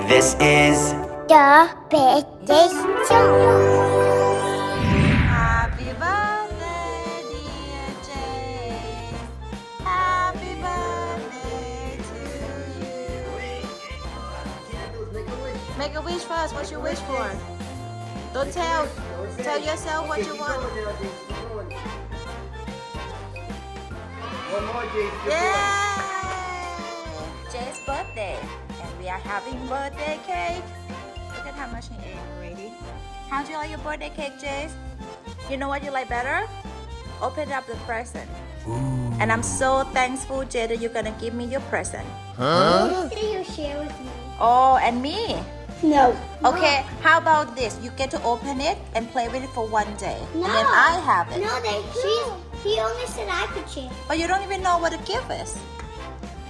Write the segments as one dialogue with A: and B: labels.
A: This is
B: the birthday show.
C: Happy birthday, dear Jace. Happy birthday to you. Make a wish first. What you wish for? Don't tell. Tell yourself what you want.
D: One more, Jace.
C: Yay! Jace's birthday. And we are having birthday cake. Look at how much he ate already. How do you like your birthday cake, Jace? You know what you like better? Open up the present. And I'm so thankful, Jay, that you're gonna give me your present.
B: Can you share with me?
C: Oh, and me?
B: No.
C: Okay, how about this? You get to open it and play with it for one day.
B: No.
C: And then I have it.
B: No, he only said I could share.
C: But you don't even know what the gift is.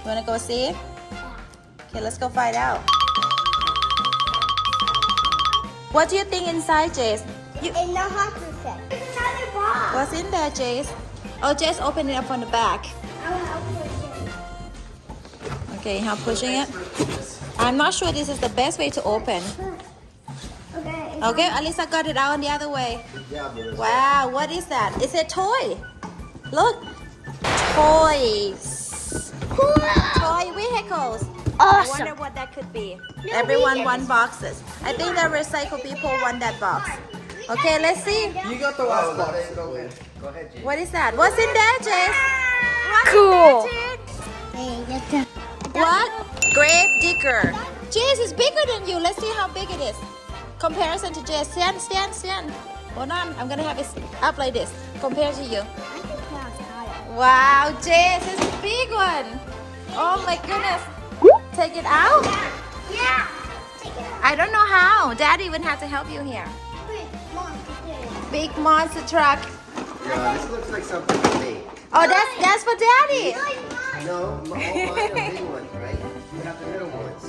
C: You wanna go see it? Okay, let's go find out. What do you think inside, Jace?
B: In the hunter set. It's another box.
C: What's in there, Jace? Oh, Jace, open it up from the back.
B: I'll push it.
C: Okay, how pushing it? I'm not sure this is the best way to open.
B: Okay.
C: Okay, Alyssa got it out on the other way.
D: Good job, Alyssa.
C: Wow, what is that? It's a toy. Look. Toys. Toy vehicles. I wonder what that could be. Everyone want boxes. I think the recycle people want that box. Okay, let's see.
D: You got the last box. Go ahead. Go ahead, Jace.
C: What is that? What's in there, Jace? What's
B: Cool.
C: in there, Jace?
B: Hey, that's a...
C: What? Grave Digger. Jace is bigger than you. Let's see how big it is. Comparison to Jace. Stand. Hold on. I'm going to have it up like this. Compared to you. Wow, Jace is a big one. Oh my goodness. Take it out?
B: Yeah. Take it out.
C: I don't know how. Daddy would have to help you here. Big monster truck.
D: Yeah, this looks like something for me.
C: Oh, that's for Daddy.
D: No, all mine are big ones, right? You have the middle ones.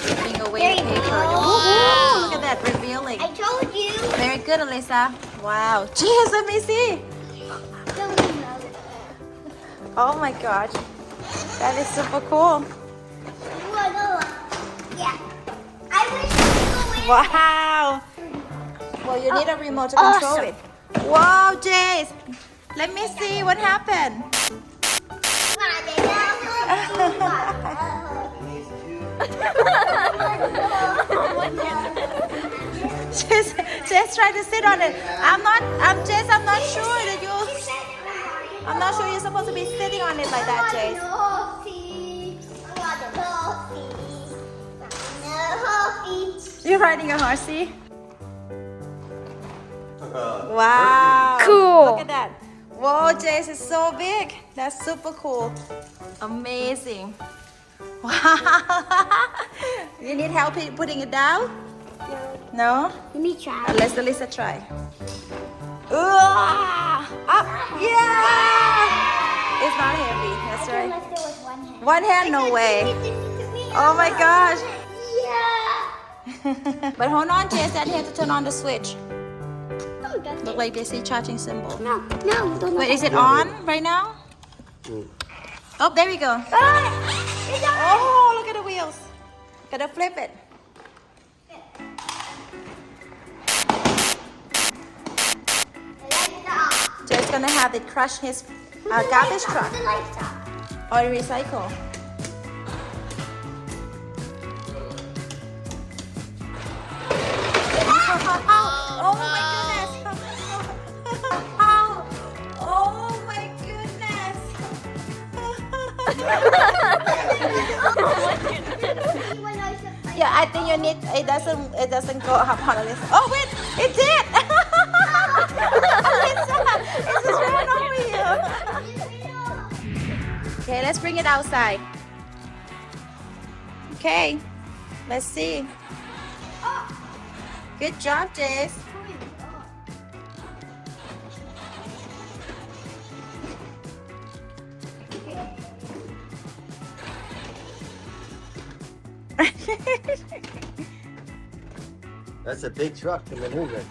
C: Giving away
B: There you
C: paper.
B: go.
C: Wow, look at that revealing.
B: I told you.
C: Very good, Alyssa. Wow. Jeez, let me see. Oh my gosh. That is super cool.
B: Yeah. I wish you could
C: Wow. Well, you need a remote to control it. Wow, Jace. Let me see what happened. Just try to sit on it. I'm not sure that I'm not sure you're supposed to be sitting on it like that, Jace. You're riding a horsey? Wow.
B: Cool.
C: Look at that. Whoa, Jace is so big. That's super cool. Amazing. Wow. You need help putting it down? No?
B: Let me try.
C: Let's Alyssa try. Up. Yeah. It's not heavy. That's
B: I can
C: right.
B: lift it with one hand.
C: One hand, no way. Oh my gosh.
B: Yeah.
C: But hold on, Jace. Daddy has to turn on the switch.
B: Oh, that's
C: Look like they see charging symbol.
B: No, don't.
C: Wait, is it on right now? Oh, there we go.
B: It's on.
C: Oh, look at the wheels. Gotta flip it. Jace's gonna have it crush his garbage truck
B: The lights off.
C: or recycle. Oh my goodness! Oh my goodness! Yeah, I think you need. It doesn't go up on this. Oh wait, it did! It's just ran over you. Okay, let's bring it outside. Okay, let's see. Good job, Jace.
D: That's a big truck to maneuver.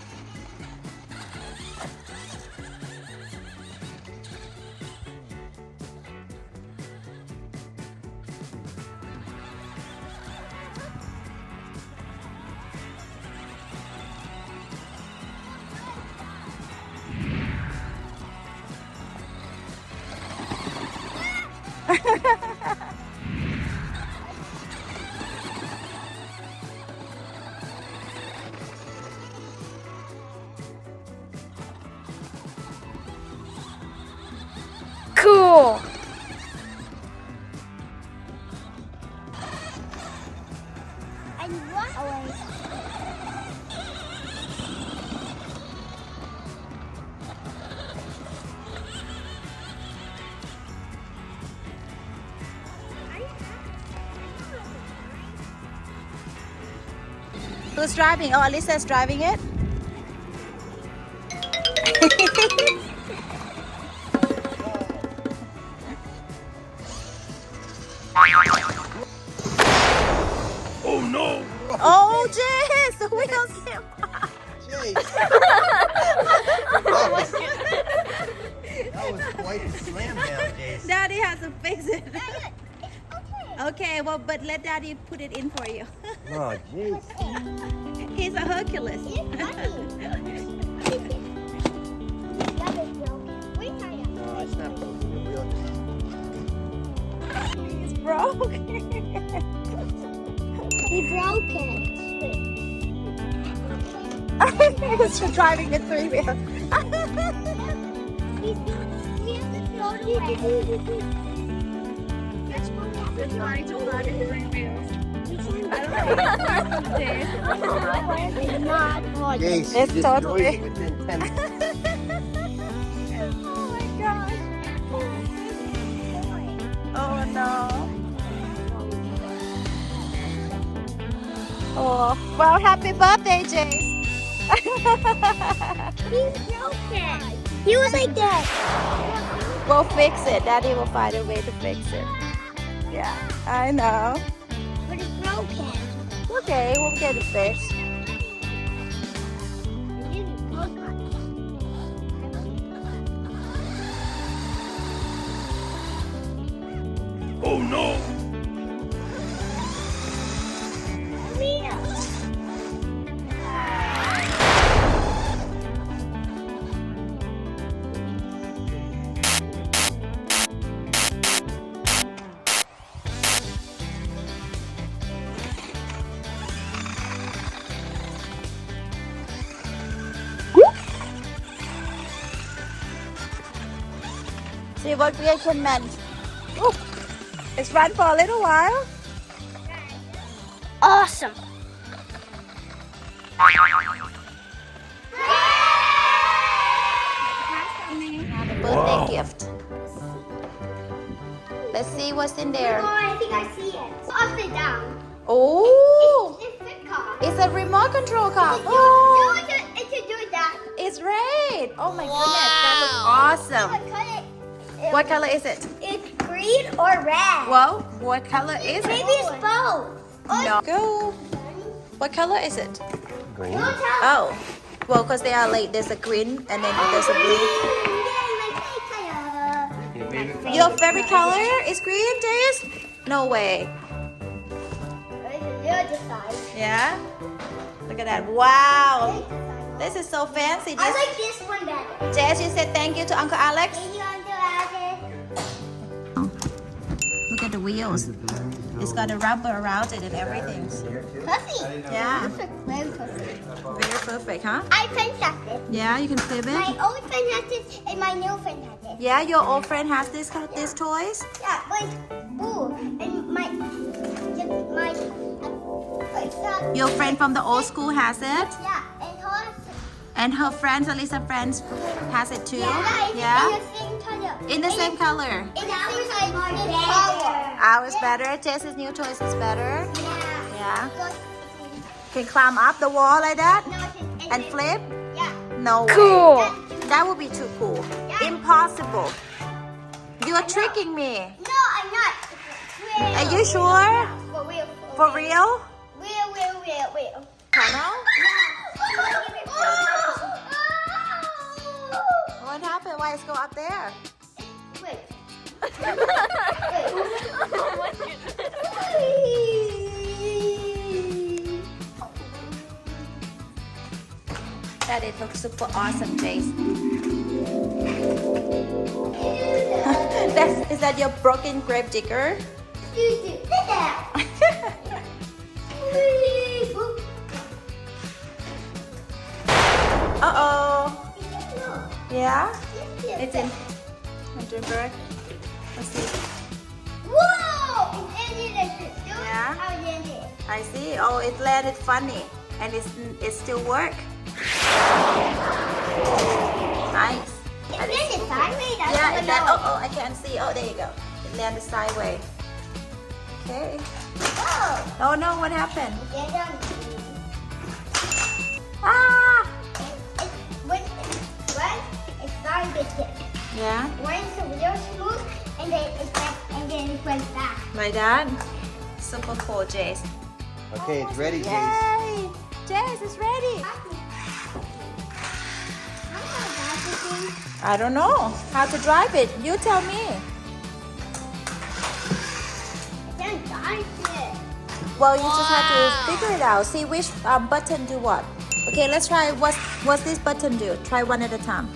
C: Who's driving? Oh, Alyssa's driving it.
D: Oh no!
C: Oh, Jace, the wheels came off.
D: Jace. That was quite the slam down, Jace.
C: Daddy has to fix it. Okay, well, but let Daddy put it in for you.
D: Oh, Jace.
C: He's a Hercules.
D: No, it's not broken. The wheel
C: He's broke.
B: He broke it.
C: He's driving with 3 wheels.
B: We have to throw it away.
A: It's trying to ride in 3 wheels.
B: Not good.
D: Jace,
C: It's
D: you
C: totally-
D: destroyed it within 10
C: Oh my gosh. Oh no. Oh, well, happy birthday, Jace.
B: He broke it. He was like that.
C: We'll fix it. Daddy will find a way to fix it. Yeah, I know.
B: But it's broken.
C: Okay, we'll get it fixed.
D: Oh no!
C: See what we can manage. Oh, it's run for a little while.
B: Awesome.
C: Birthday gift. Let's see what's in there.
B: Oh, I think I see it. It's upside down.
C: Oh,
B: It's a flip car.
C: it's a remote control car.
B: It
C: Oh,
B: should do that.
C: it's red. Oh my goodness, that looks awesome. What color is it?
B: It's green or red.
C: Well, what color is
B: Maybe
C: it?
B: it's both.
C: No. Go. What color is it?
D: Green.
B: Don't tell
C: Oh, well, because they are like there's a green and then there's a blue.
D: Your favorite color?
C: Your favorite color is green, Jace? No way. Yeah? Look at that. Wow. This is so fancy.
B: I
C: This,
B: like this one better.
C: Jess, you said thank you to Uncle Alex.
B: Thank you, Uncle Alex.
C: Look at the wheels. It's got a rubber around it and everything.
B: Puffy.
C: Yeah.
B: This looks very puffy.
C: Very perfect, huh?
B: I friend has this.
C: Yeah, you can flip
B: My
C: it.
B: old friend has this, and my new friend has this.
C: Yeah, your old friend has these toys.
B: Yeah, but ooh, and my it's not.
C: Your friend from the old school has it.
B: Yeah, and hers.
C: And her friends, Alyssa friends, has it too.
B: Yeah,
C: Yeah?
B: in the same color.
C: In the same color.
B: In the same color.
C: Ours better. Jess's new toys is better.
B: Yeah.
C: Yeah.
B: Because-
C: Can climb up the wall like that
B: No,
C: and flip?
B: Yeah.
C: No way.
B: Cool.
C: That would be too cool.
B: Yeah.
C: Impossible. You are tricking me.
B: No, I'm not. Real.
C: Are you sure?
B: For real.
C: For real?
B: Real.
C: Tunnel?
B: Oh!
C: What happened? Why is it go up there?
B: Wait.
C: That it looks super awesome, Jace. Is that your broken grave digger? Uh-oh. Yeah? It's in Hindenburg. Let's see.
B: Whoa! It ended.
C: Yeah?
B: How it ended.
C: I see. Oh, it landed funny. And it still work. Nice.
B: It landed sideways.
C: Yeah, it landed. Oh, I can't see. Oh, there you go. It landed sideways. Okay.
B: Oh.
C: Oh no, what happened?
B: It landed on
C: Ah!
B: When it's very big tip.
C: Yeah,
B: When it's real smooth, and then it went back.
C: like that. Super cool, Jace.
D: Okay, it's ready, Jace.
C: Yay! Jace is ready. I don't know how to drive it. You tell me. Well, you just have to figure it out. See which button do what. Okay, let's try. What's this button do? Try one at a time.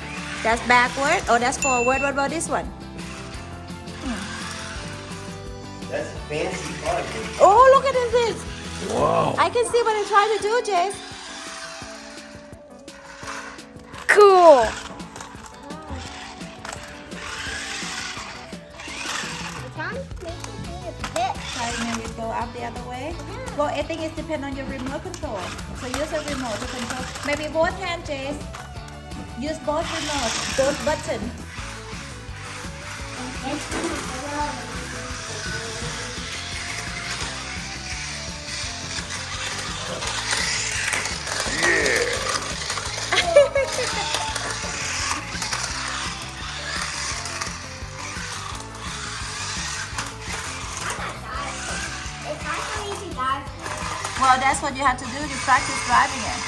C: That's backward. Oh, that's forward. What about this one?
D: That's a fancy car, Jace.
C: Oh, look at this. Wow. I can see what I'm trying to do, Jace. Cool. Try maybe go out the other way. Well, I think it depends on your remote control. So use a remote to control. Maybe both hands, Jace. Use both remotes, both buttons. Well, that's what you have to do to practice driving it.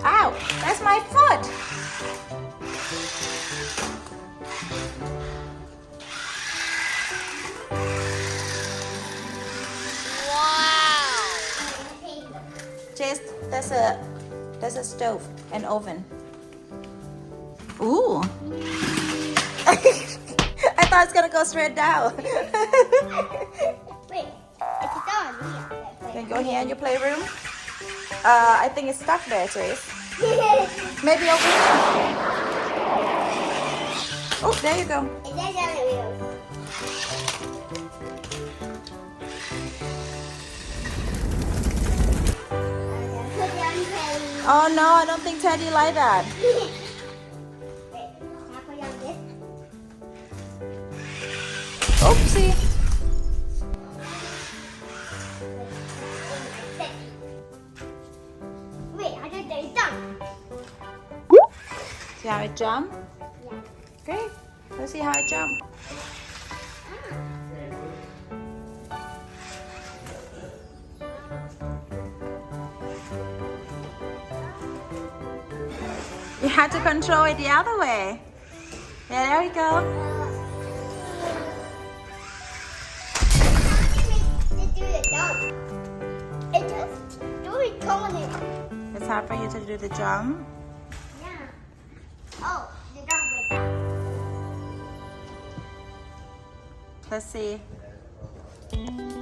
C: Ow, that's my foot. Jace, that's a stove, an oven. Ooh. I thought it's gonna go straight down.
B: Wait, it's done.
C: Can you go here in your playroom? I think it's stuck there, Jace. Maybe over here. Oh, there you go. Oh no, I don't think Teddy like that. Oopsie.
B: Wait, I just did it done.
C: See how it jump?
B: Yeah.
C: Great. Let's see how it jump. You have to control it the other way. Yeah, there we go. It's hard for you to do the jump.
B: Yeah. Oh, the dog went down.
C: Let's see.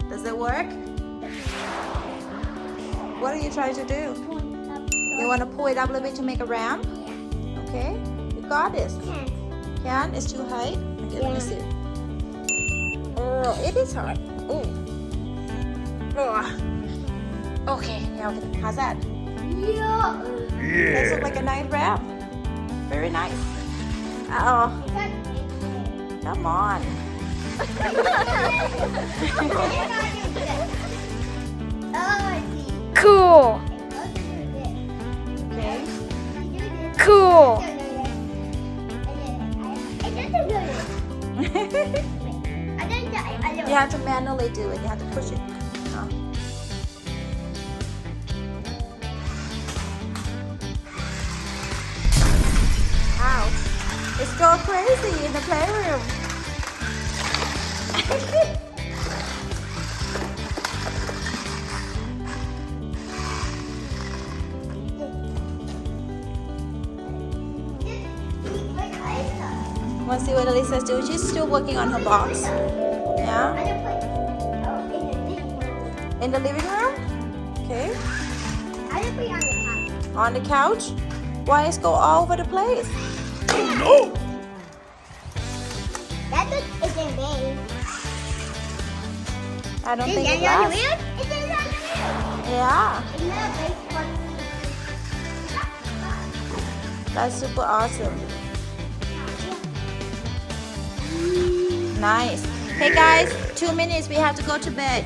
C: Does it work? What are you trying to do? You want to pull it up a little bit to make a ramp? Okay, you got this. Can? It's too high? Okay, let me see. Oh, it is hard. Oh. Okay, now how's that?
B: Yeah.
C: This looks like a nice ramp. Very nice. Oh, come on.
A: Cool.
C: Okay.
A: Cool.
C: You have to manually do it. You have to push it. Oh. Ouch. It's going crazy in the playroom. Want to see what Alyssa's doing? She's still working on her box. Yeah? In the living room? Okay.
B: I just put it on the couch.
C: On the couch? Why is go all over the place? Oh no!
B: That looks isn't big.
C: I don't
B: Is
C: think it
B: it on the
C: lasts.
B: wheel? It's on the wheel.
C: Yeah,
B: It's not big one.
C: that's super awesome. Nice. Hey guys, 2 minutes. We have to go to bed.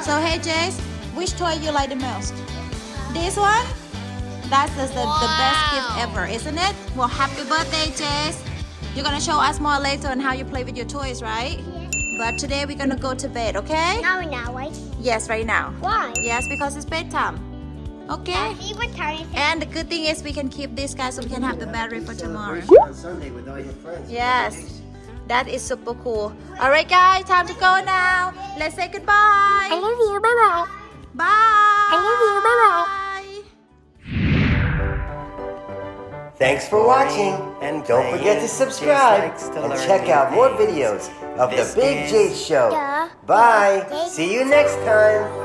C: So hey Jace, which toy you like the most? This one? That's the best gift ever, isn't it? Well, happy birthday, Jace. You're gonna show us more later on how you play with your toys, right? But today we're gonna go to bed, okay?
B: Now, right?
C: Yes, right now.
B: Why?
C: Yes, because it's bedtime. Okay?
B: See what time it is.
C: And the good thing is we can keep this guy so we can have the battery for tomorrow.
D: Celebration on Sunday with all your friends.
C: Yes, that is super cool. All right, guys, time to go now. Let's say goodbye.
B: I love you. Bye-bye.
C: Bye.
B: I love you. Bye-bye.
E: Thanks for watching, and don't forget to subscribe and check out more videos of the Big Jace Show.
B: Duh.
E: Bye. See you next time.